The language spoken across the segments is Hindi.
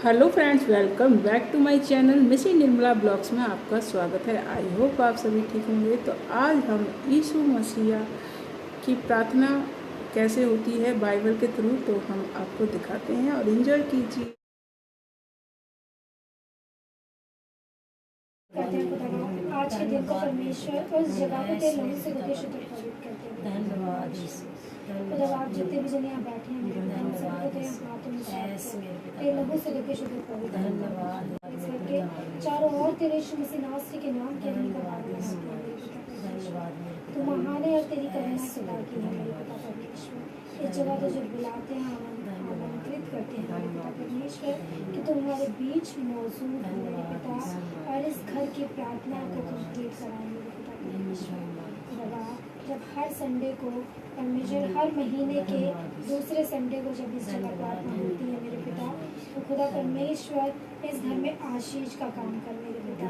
Hello friends, welcome back to my channel मिसी निर्मला ब्लॉग्स में आपका स्वागत है। आई होप आप सभी ठीक होंगे। तो आज हम यीशु मसीहा की प्रार्थना कैसे होती है बाइबल के थ्रू, तो हम आपको दिखाते हैं और एंजॉय कीजिए। आज के दिन को परमेश्वर उस जगह को तेरे लहू से होकर शुद्ध पवित्र करते हैं। धन्यवाद खुदावंद, जितने भी जन यहाँ बैठे हैं हम सबको तेरे हाथों में सौंपते हैं। तेरे लहू से होकर शुद्ध पवित्र धन्यवाद करके चारों ओर तेरे यीशु मसीह नासरी के नाम के हम का धन्यवाद। तू महान है और तेरी करुणा सदा की है मेरे पिता परमेश्वर। इस जगह को जब बुलाते हैं आमंत्रित करते हैं मेरे पिता परमेश्वर कि तुम हमारे बीच मौजूद हो मेरे पिता, और इस घर की प्रार्थना को कंप्लीट कराएं मेरे पिता परमेश्वर। बाबा, जब हर संडे को परमेश्वर हर महीने के दूसरे संडे को जब इस जगह प्रार्थना होती है मेरे पिता, तो खुदा परमेश्वर इस घर में आशीष का काम कर मेरे पिता,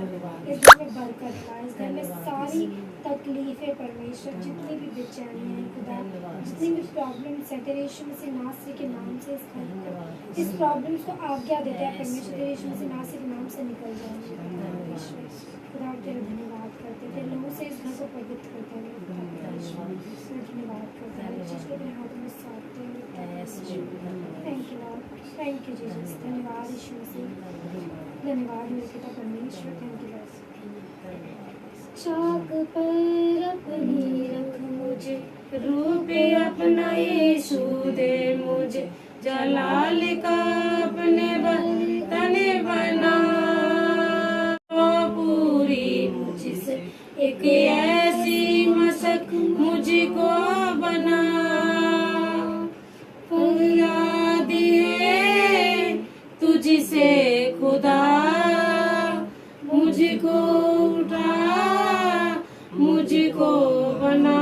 इस घर में बरकत का, इस घर में सारी तकलीफें परमेश्वर, जितनी भी बेचैनी है खुदा, जितनी भी प्रॉब्लम्स है तेरे यीशु मसीह नासरी के नाम से इस घर को, इस प्रॉब्लम्स को आज्ञा देते हैं परमेश्वर, तेरे यीशु मसीह नासरी के नाम से निकल जाए परमेश्वर। खुदा तेरे धन्यवाद करते, तेरे लोगों से इस घर को पवित्र करते हैं धन्यवाद करते हैं, चीज़ को अपने हाथों में सौंपते हैं। Thank you Lord, thank you Jesus. धन्यवाद यीशु मसीह, धन्यवाद मेरे पिता परमेश्वर। Thank you Lord. चाक पर अपनी रख मुझे, रूप अपना यीशु दे मुझे, जलाल का अपने बर्तन बना, पूरी मुझसे एक ऐसी मशक मुझको बना, फरियाद है तुझसे खुदा, मुझको उठा मुझको बना,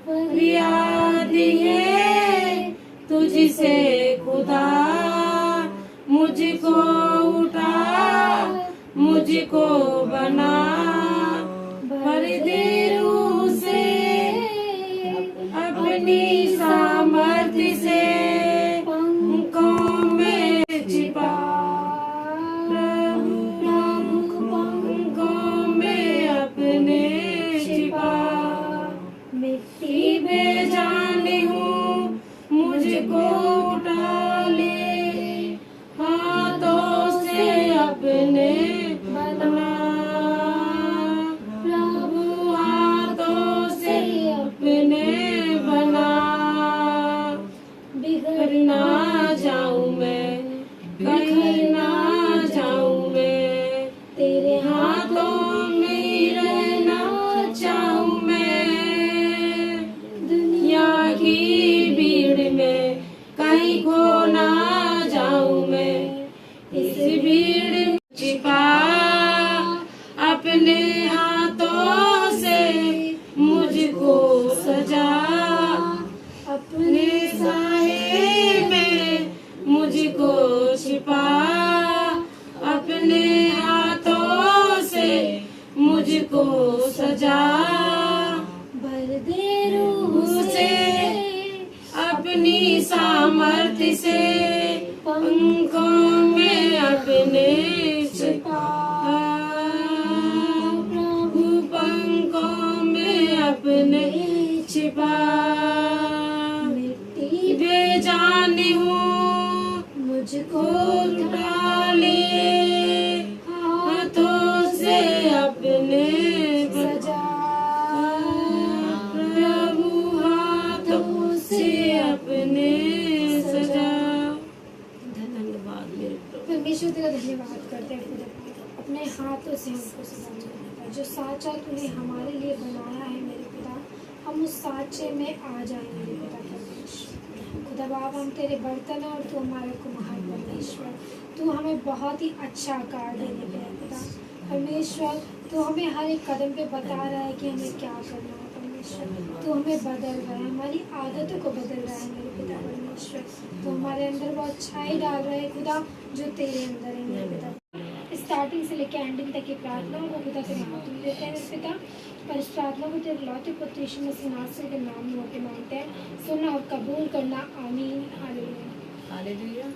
फरियाद है तुझसे खुदा, मुझको उठा मुझको बना, भर दे रूह से अपनी सामर्थ्य से, पंखों में छिपा प्रभु पंखों में अपने छिपा, मिट्टी में जाने हूँ मुझको उठा ले, हाथों से अपने बना, प्रभु हाथों से अपने बना, बिखर ना जाऊं मैं, बिखर ना जाऊं मैं, तेरे हाथों में ही रहना चाहूं मैं, दुनिया की भीड़ में कहीं खो ना जाऊं मैं, इस भीड़ में छिपा अपने हाथों से मुझको सजा, अपने साए में मुझको छिपा, अपने हाथों से मुझको सजा, भर दे रूह से अपनी सामर्थ्य से, पंखों में अपने छिपा, प्रभु पंखों में अपने छिपा, मिट्टी बेजानी हूँ मुझको उठा ले, हाथों से अपने सजा, प्रभु हाथों से अपने सजा। धन्यवाद मेरे परमेश्वर, तेरा धन्यवाद करते हैं खुदा, अपने हाथों से हमको सजाने, जो साँचा तूने हमारे लिए बनाया है मेरे पिता, हम उस साँचे में आ जाए मेरे पिता परमेश्वर। खुदा बाप, हम तेरे बर्तन हैं और तू हमारे कुम्हार परमेश्वर, तू हमें बहुत ही अच्छा आकार देने पे है पिता परमेश्वर, तू हमें हर एक कदम पे बता रहा है कि हमें क्या करना है परमेश्वर, तू हमें बदल रहा है, हमारी आदतों को बदल रहा है मेरे पिता परमेश्वर, तू हमारे अंदर वो अच्छाई डाल रहा है खुदा जो तेरे अंदर है मेरे पिता। स्टार्टिंग से लेकर एंडिंग तक की प्रार्थनाओं को खुदा तेरे हाथों में देते हैं मेरे पिता, पर इस प्रार्थना को तेरे लौटे पुत्र यीशु मसीह नासरी के नाम में होकर मांगते हैं, सुनना और कबूल करना, आमीन। हालेलुया।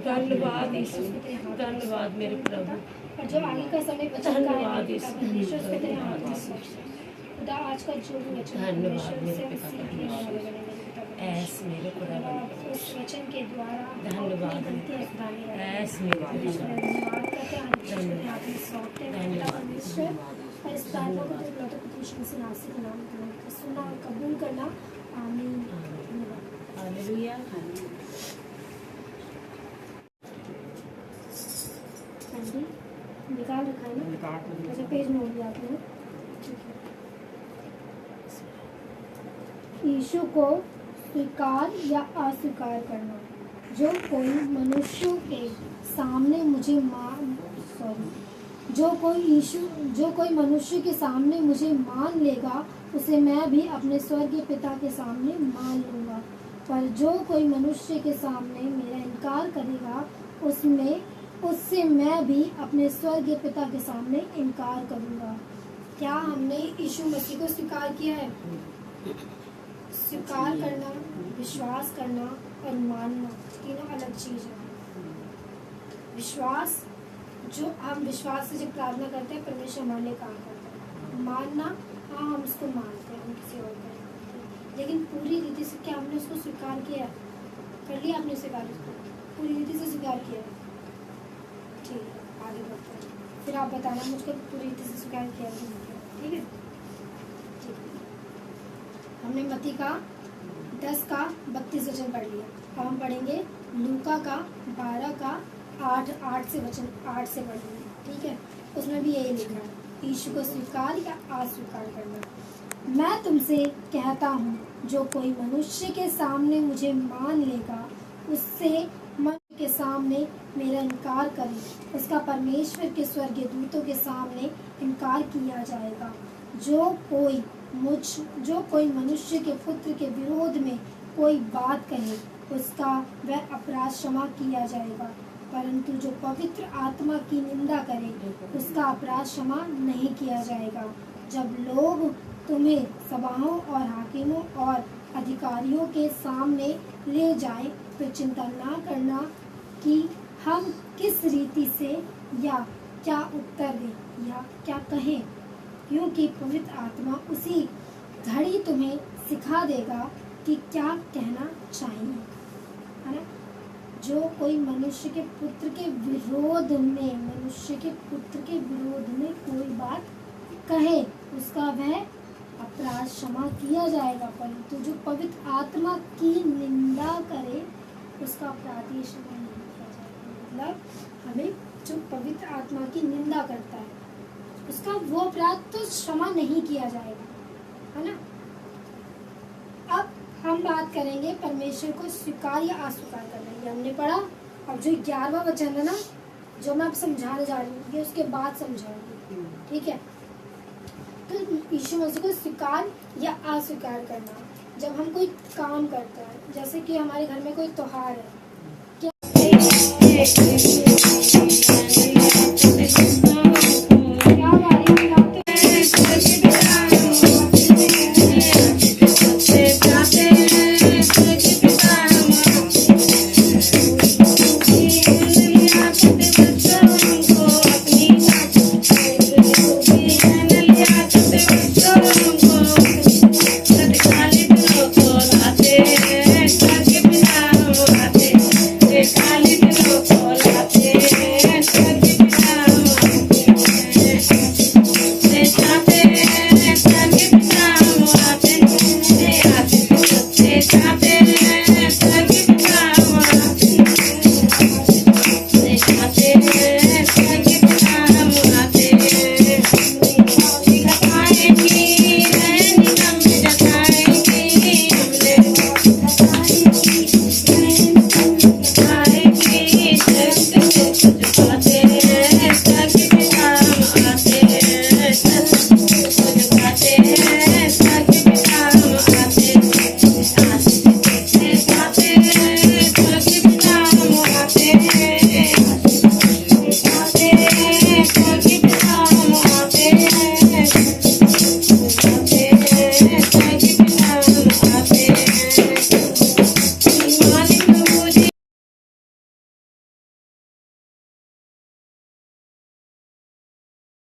धन्यवाद यीशु, धन्यवाद मेरे प्रभु, और जब आगे का समय बचा धन्यवाद यीशु, परमेश्वर से तेरे हाथ में खुदा आज का जो भी वचन धन्यवाद मेरे से पिता सीखने वाले बने मेरे पिता परमेश्वर। ऐस मेरे खुदा उस वचन के द्वारा धन्यवाद गलतियां सुधारने वाले ऐस मेरे परमेश्वर खुदा धन्यवाद करते हैं परमेश्वर के हाथ में सौंपते हैं पिता परमेश्वर और इस प्रार्थना को तो लौटो प्रभु से नासिक नाम में सुनना और कबूल करना आमीन। धन्यवाद। हालेलुया। हाँ जी निकाल रखा है ना, अच्छा पेज मोड़ दिया आपने। यीशु को स्वीकार या अस्वीकार करना। जो कोई मनुष्यों के सामने मुझे जो कोई मनुष्य के सामने मुझे मान लेगा उसे मैं भी अपने स्वर्गीय पिता के सामने मान लूँगा, पर जो कोई मनुष्य के सामने मेरा इनकार करेगा उससे मैं भी अपने स्वर्गीय पिता के सामने इनकार करूँगा। क्या हमने यीशु मसीह को स्वीकार किया है? स्वीकार करना, विश्वास करना और मानना तीनों अलग चीज है। विश्वास, जो हम विश्वास से जब प्रार्थना करते हैं परमेश्वर हमारे लिए काम करता है। मानना, हाँ हम उसको मानते हैं, हम किसी और को, लेकिन पूरी रीति से क्या हमने उसको स्वीकार किया? कर लिया आपने स्वीकार, उसको पूरी रीति से स्वीकार किया? ठीक है, आगे बढ़ते हैं। फिर आप बताना मुझको पूरी रीति से स्वीकार किया कि नहीं किया, ठीक है? ठीक है, हमने मत्ती का 10 का 32 वचन पढ़ लिया। अब हम पढ़ेंगे लूका का 12 का 8 से पढ़ेंगे, ठीक है? उसमें भी यही लिखा है, यीशु को स्वीकार या अस्वीकार करना। मैं तुमसे कहता हूँ, जो कोई मनुष्य के सामने मुझे मान लेगा उससे मनुष्य के सामने मेरा इनकार करे उसका परमेश्वर के स्वर्गीय दूतों के सामने इनकार किया जाएगा। जो कोई मनुष्य के पुत्र के विरोध में कोई बात कहे उसका वह अपराध क्षमा किया जाएगा, परंतु जो पवित्र आत्मा की निंदा करे उसका अपराध क्षमा नहीं किया जाएगा। जब लोग तुम्हें सभाओं और हाकिमों और अधिकारियों के सामने ले जाएं, तो चिंता ना करना कि हम किस रीति से या क्या उत्तर दें या क्या कहें, क्योंकि पवित्र आत्मा उसी घड़ी तुम्हें सिखा देगा कि क्या कहना चाहिए, है ना? जो कोई मनुष्य के पुत्र के विरोध में कोई बात कहे उसका वह अपराध क्षमा किया जाएगा, परंतु जो पवित्र आत्मा की निंदा करे उसका अपराध ही क्षमा नहीं किया जाएगा। मतलब हमें जो पवित्र आत्मा की निंदा करता है उसका वो अपराध तो क्षमा नहीं किया जाएगा, है ना? अब हम बात करेंगे परमेश्वर को स्वीकार या अस्वीकार करना। ये हमने पढ़ा। अब जो 11वां वचन है ना, जो मैं अब समझाने जा रही हूँ, ये उसके बाद समझाऊंगी, ठीक है? तो यीशु मसीह को स्वीकार या अस्वीकार करना, जब हम कोई काम करते हैं, जैसे कि हमारे घर में कोई त्योहार है, क्या